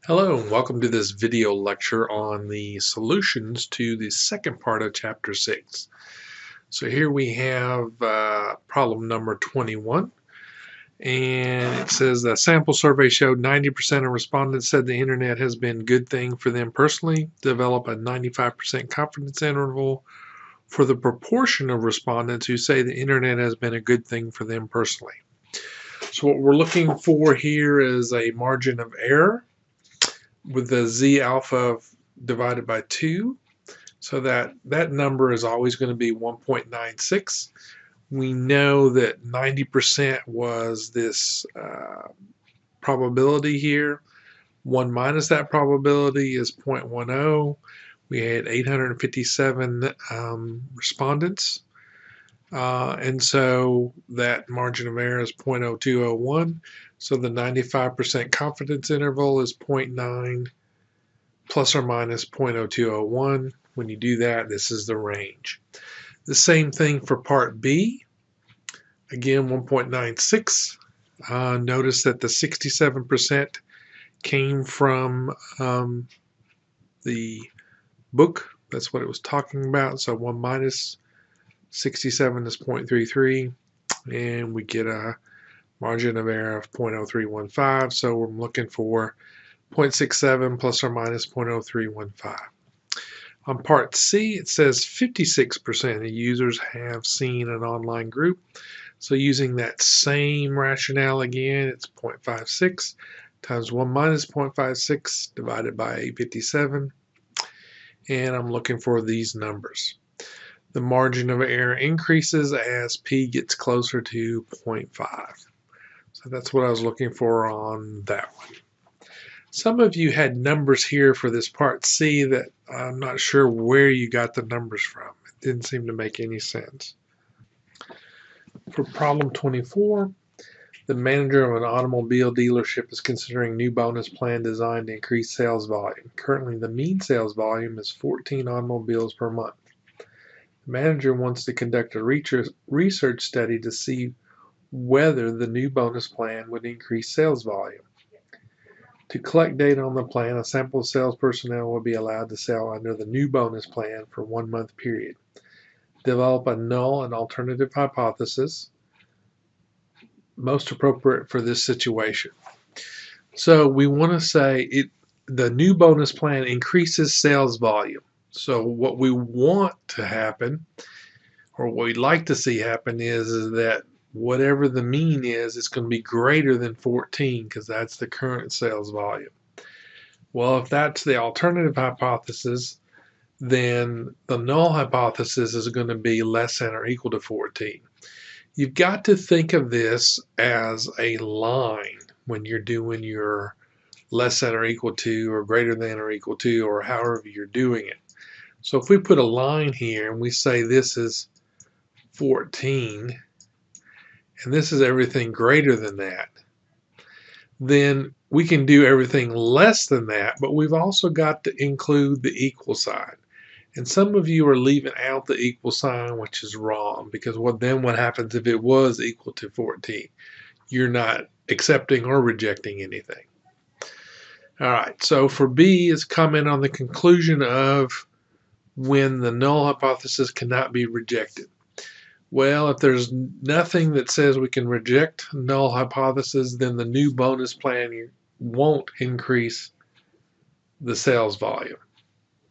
Hello and welcome to this video lecture on the solutions to the second part of chapter 6. So here we have problem number 21, and it says the sample survey showed 90% of respondents said the internet has been a good thing for them personally. Develop a 95% confidence interval for the proportion of respondents who say the internet has been a good thing for them personally. So what we're looking for here is a margin of error with the z alpha divided by 2, so that number is always going to be 1.96. We know that 90% was this probability here. 1 minus that probability is 0.10. We had 857 respondents, and so that margin of error is 0.0201. So the 95% confidence interval is 0.9 plus or minus 0.0201. When you do that, this is the range. The same thing for part B. Again, 1.96. Notice that the 67% came from the book. That's what it was talking about. So 1 minus 67 is 0.33, and we get a margin of error of 0.0315. So we're looking for 0.67 plus or minus 0.0315. On part C, it says 56% of users have seen an online group. So using that same rationale again, it's 0.56 times 1 minus 0.56 divided by 857. And I'm looking for these numbers. The margin of error increases as p gets closer to 0.5. So that's what I was looking for on that one. Some of you had numbers here for this part C that I'm not sure where you got the numbers from. It didn't seem to make any sense. For problem 24, the manager of an automobile dealership is considering new bonus plan designed to increase sales volume. Currently, the mean sales volume is 14 automobiles per month. The manager wants to conduct a research study to see whether the new bonus plan would increase sales volume. To collect data on the plan, a sample of sales personnel will be allowed to sell under the new bonus plan for 1 month period. Develop a null and alternative hypothesis most appropriate for this situation. So we want to say the new bonus plan increases sales volume. So what we want to happen, or what we'd like to see happen, is that whatever the mean is, it's going to be greater than 14 because that's the current sales volume. Well, if that's the alternative hypothesis, then the null hypothesis is going to be less than or equal to 14. You've got to think of this as a line when you're doing your less than or equal to or greater than or equal to, or however you're doing it. So if we put a line here and we say this is 14 and this is everything greater than that, then we can do everything less than that, but we've also got to include the equal sign. And some of you are leaving out the equal sign, which is wrong, because what happens if it was equal to 14? You're not accepting or rejecting anything. All right, so for B is comment on the conclusion of when the null hypothesis cannot be rejected. Well, if there's nothing that says we can reject null hypothesis, then the new bonus plan won't increase the sales volume.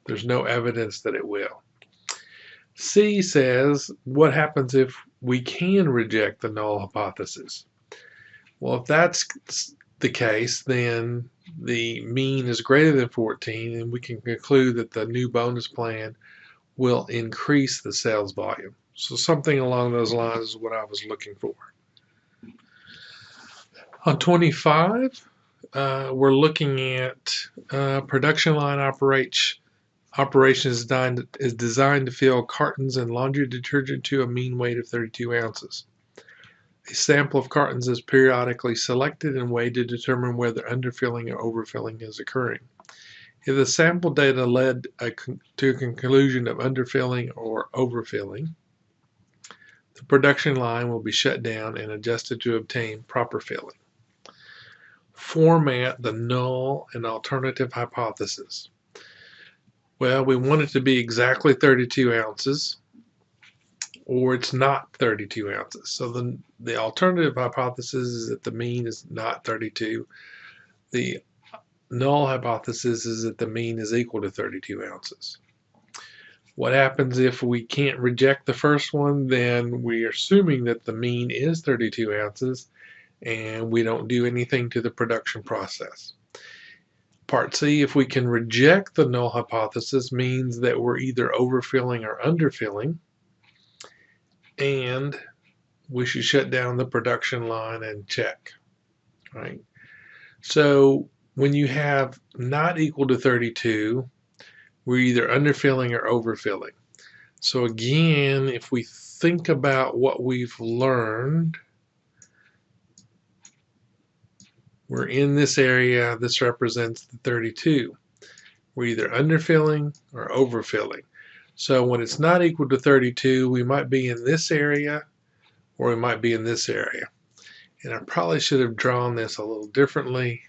There's no evidence that it will. C says, what happens if we can reject the null hypothesis? Well, if that's the case, then the mean is greater than 14, and we can conclude that the new bonus plan will increase the sales volume. So something along those lines is what I was looking for. On 25, we're looking at production line operation is designed to fill cartons and laundry detergent to a mean weight of 32 ounces. A sample of cartons is periodically selected and weighed to determine whether underfilling or overfilling is occurring. If the sample data led to a conclusion of underfilling or overfilling, the production line will be shut down and adjusted to obtain proper filling. format the null and alternative hypothesis? Well, we want it to be exactly 32 ounces, or it's not 32 ounces. So the alternative hypothesis is that the mean is not 32. The null hypothesis is that the mean is equal to 32 ounces. What happens if we can't reject the first one? Then we're assuming that the mean is 32 ounces and we don't do anything to the production process. Part C, if we can reject the null hypothesis, means that we're either overfilling or underfilling, and we should shut down the production line and check, right? So when you have not equal to 32, we're either underfilling or overfilling. So again, if we think about what we've learned, we're in this area. This represents the 32. We're either underfilling or overfilling. So when it's not equal to 32, we might be in this area or we might be in this area. And I probably should have drawn this a little differently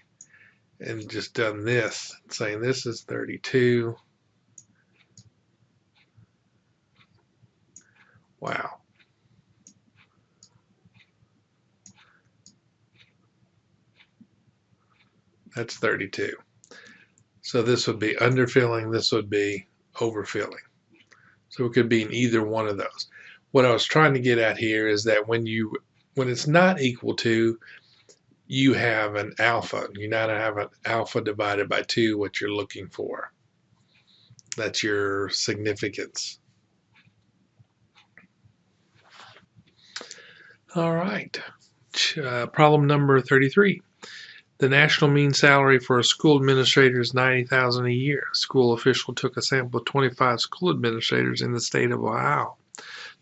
and just done this, saying this is 32. Wow. That's 32. So this would be underfilling, this would be overfilling. So it could be in either one of those. What I was trying to get at here is that when it's not equal to, you have an alpha. You now have an alpha divided by 2, what you're looking for. That's your significance. All right. Problem number 33. The national mean salary for a school administrator is $90,000 a year. A school official took a sample of 25 school administrators in the state of Ohio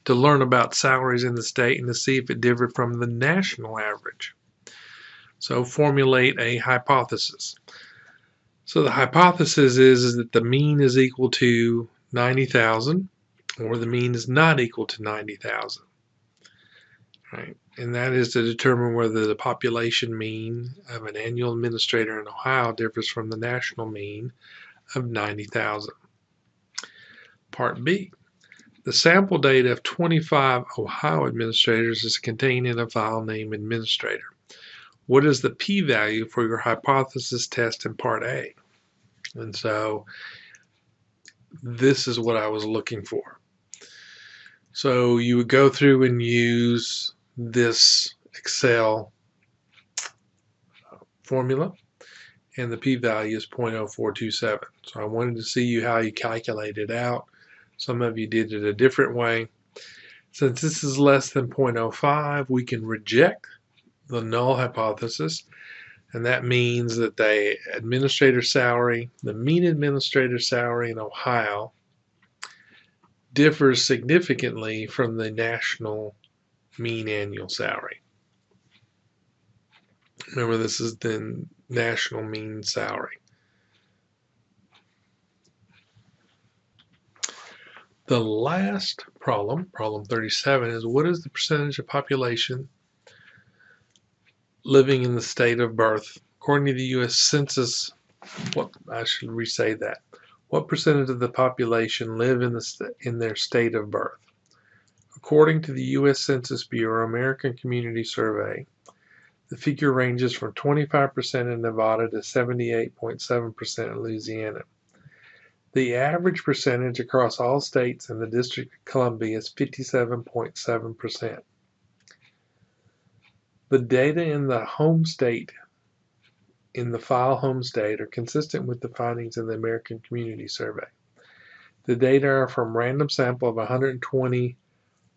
to learn about salaries in the state and to see if it differed from the national average. So formulate a hypothesis. So the hypothesis is that the mean is equal to 90,000 or the mean is not equal to 90,000. Right? And that is to determine whether the population mean of an annual administrator in Ohio differs from the national mean of 90,000. Part B. The sample data of 25 Ohio administrators is contained in a file named administrator. What is the p-value for your hypothesis test in Part A? And so this is what I was looking for. So you would go through and use this Excel formula, and the p-value is 0.0427. So I wanted to see how you calculate it out. Some of you did it a different way. Since this is less than 0.05, we can reject the null hypothesis, and that means that the administrator salary, the mean administrator salary in Ohio, differs significantly from the national mean annual salary. Remember, this is the national mean salary. The last problem, problem 37, is what is the percentage of population living in the state of birth? According to the U.S. Census, I should re-say that. What percentage of the population live in their state of birth? According to the U.S. Census Bureau American Community Survey, the figure ranges from 25% in Nevada to 78.7% in Louisiana. The average percentage across all states in the District of Columbia is 57.7%. The data in the home state, in the file home state, are consistent with the findings in the American Community Survey. The data are from a random sample of 120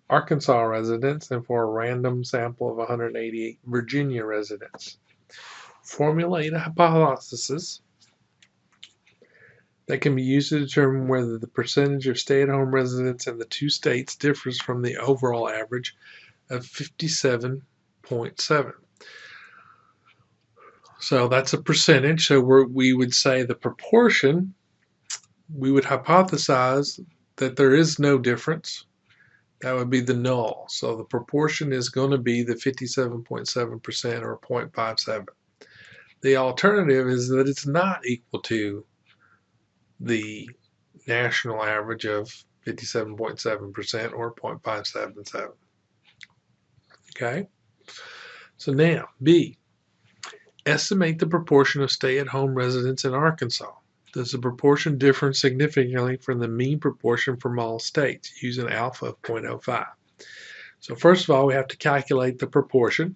Arkansas residents and for a random sample of 188 Virginia residents. Formulate a hypothesis that can be used to determine whether the percentage of stay-at-home residents in the two states differs from the overall average of 57.7. So that's a percentage. So we would say the proportion, we would hypothesize that there is no difference. That would be the null. So the proportion is going to be the 57.7% or 0.57. The alternative is that it's not equal to the national average of 57.7% or 0.577. Okay? So now, B, estimate the proportion of stay-at-home residents in Arkansas. Does the proportion differ significantly from the mean proportion from all states using alpha of 0.05? So first of all, we have to calculate the proportion.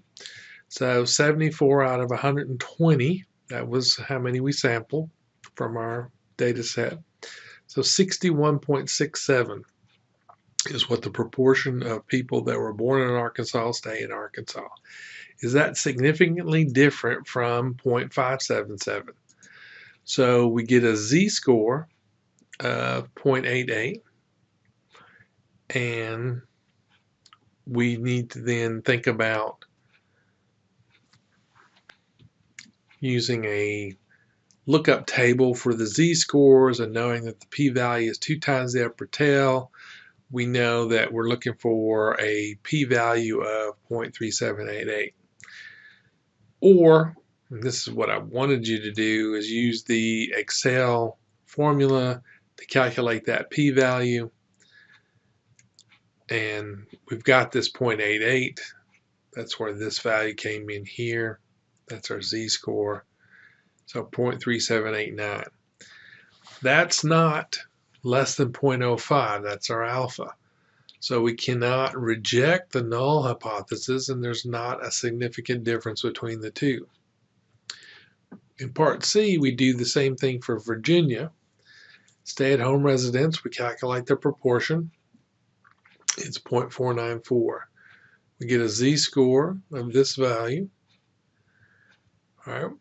So 74 out of 120, that was how many we sampled from our data set. So 61.67 is what the proportion of people that were born in Arkansas stay in Arkansas. Is that significantly different from 0.577? So we get a z-score of 0.88, and we need to then think about using a lookup table for the z-scores and knowing that the p-value is 2 times the upper tail. We know that we're looking for a p-value of 0.3788. Or, and this is what I wanted you to do, is use the Excel formula to calculate that p-value. And we've got this 0.88. That's where this value came in here. That's our z-score. So 0.3789. That's not less than 0.05. That's our alpha. So we cannot reject the null hypothesis, and there's not a significant difference between the two. In part C, we do the same thing for Virginia. Stay-at-home residents, we calculate the proportion. It's 0.494. We get a z-score of this value. All right.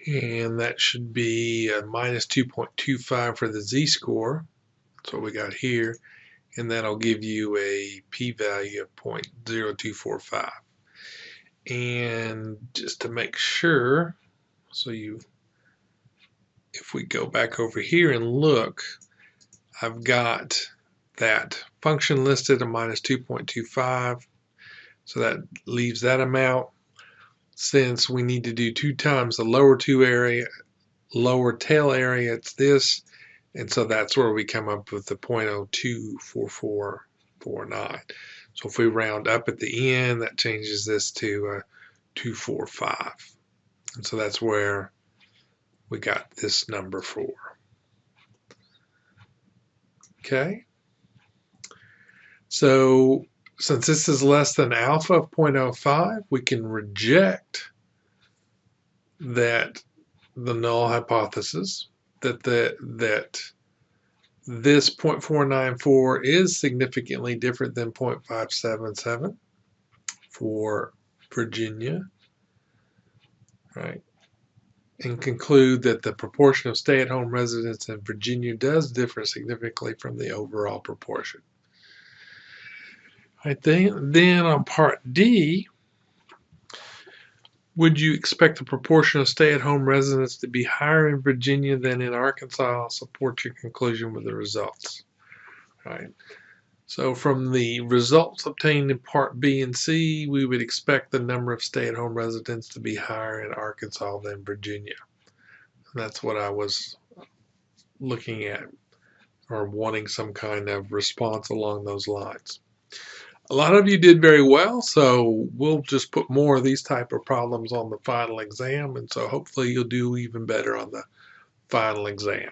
And that should be a minus 2.25 for the z-score. That's what we got here. And that'll give you a p-value of 0.0245. And just to make sure, if we go back over here and look, I've got that function listed at minus 2.25. So that leaves that amount. Since we need to do 2 times the lower tail area, it's this, and so that's where we come up with the 0.024449. So if we round up at the end, that changes this to 245, and so that's where we got this number for. Okay, so since this is less than alpha of 0.05, we can reject that the null hypothesis that this 0.494 is significantly different than 0.577 for Virginia, right? And conclude that the proportion of stay-at-home residents in Virginia does differ significantly from the overall proportion. Right, then on part D, would you expect the proportion of stay-at-home residents to be higher in Virginia than in Arkansas? Support your conclusion with the results. Right. So from the results obtained in part B and C, we would expect the number of stay-at-home residents to be higher in Arkansas than Virginia. And that's what I was looking at, or wanting some kind of response along those lines. A lot of you did very well, so we'll just put more of these type of problems on the final exam, and so hopefully you'll do even better on the final exam.